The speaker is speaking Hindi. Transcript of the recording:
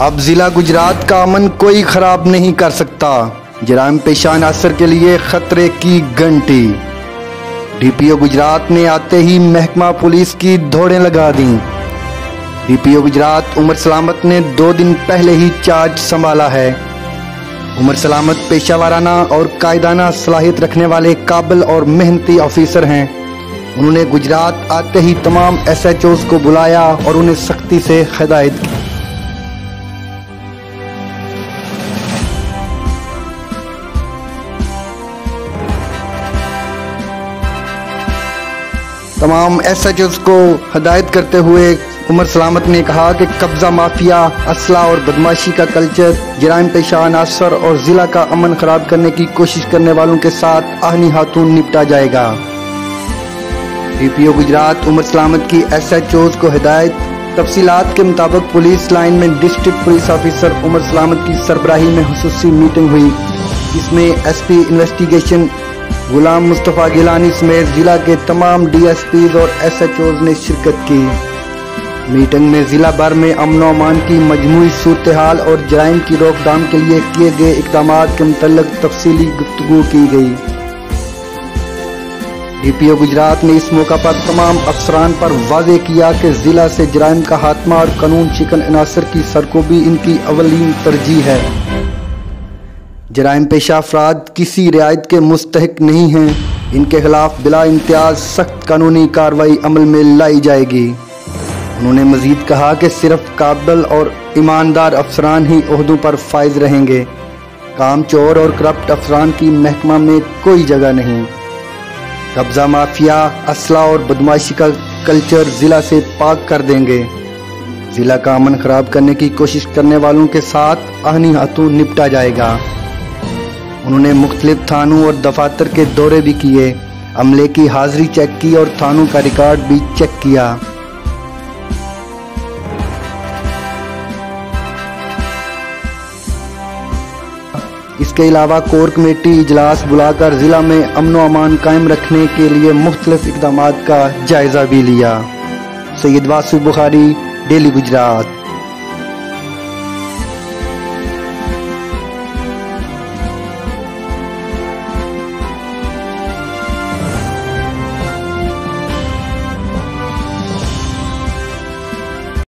अब जिला गुजरात का अमन कोई खराब नहीं कर सकता। जराइम पेशा अनासर के लिए खतरे की घंटी। डीपीओ गुजरात ने आते ही महकमा पुलिस की दौड़ें लगा दी। डीपीओ गुजरात उमर सलामत ने 2 दिन पहले ही चार्ज संभाला है। उमर सलामत पेशा वाराना और कायदाना सलाहियत रखने वाले काबिल और मेहनती ऑफिसर हैं। उन्होंने गुजरात आते ही तमाम SHOs को बुलाया और उन्हें सख्ती से हिदायत की। तमाम SHOs को हिदायत करते हुए उमर सलामत ने कहा कि कब्जा माफिया, असला और बदमाशी का कल्चर, जराइम पेशा अनासर और जिला का अमन खराब करने की कोशिश करने वालों के साथ आहनी हाथों निपटा जाएगा। डीपीओ गुजरात उमर सलामत की SHOs को हिदायत। तफसीलात के मुताबिक पुलिस लाइन में डिस्ट्रिक्ट पुलिस ऑफिसर उमर सलामत की सरबराही में खुसूसी मीटिंग हुई, जिसमें SP इन्वेस्टिगेशन गुलाम मुस्तफ़ा गिलानी समेत जिला के तमाम DSPs और SHOs ने शिरकत की। मीटिंग में जिला भर में अमन व अमान की मजमूई सूरत हाल और जराइम की रोकथाम के लिए किए गए इक़दामात के मुतल्लिक़ तफसीली गुफ्तगू की गई। डीपीओ गुजरात ने इस मौका पर तमाम अफसरान पर वाज़ेह किया कि जिला से जराइम का खात्मा और कानून शिकन अनासर की सरकोबी इनकी अवलीन तरजीह है। जराइम पेशा अफराद किसी रियायत के मुस्तहिक नहीं हैं। इनके खिलाफ बिला इम्तियाज सख्त कानूनी कार्रवाई अमल में लाई जाएगी। उन्होंने मजीद कहा कि सिर्फ काबिल और ईमानदार अफसरान ही ओहदों पर फायज रहेंगे। काम चोर और करप्ट अफसरान की महकमा में कोई जगह नहीं। कब्जा माफिया, असला और बदमाशी का कल्चर जिला से पाक कर देंगे। जिला का अमन खराब करने की कोशिश करने वालों के साथ आहनी हाथों निपटा जाएगा। उन्होंने मुख्तलिफ थानों और दफातर के दौरे भी किए, अमले की हाजिरी चेक की और थानों का रिकॉर्ड भी चेक किया। इसके अलावा कोर कमेटी इजलास बुलाकर जिला में अमन व अमान कायम रखने के लिए मुख्तलिफ इक़दामात का जायजा भी लिया। सैयद वासिफ बुखारी, डेली गुजरात।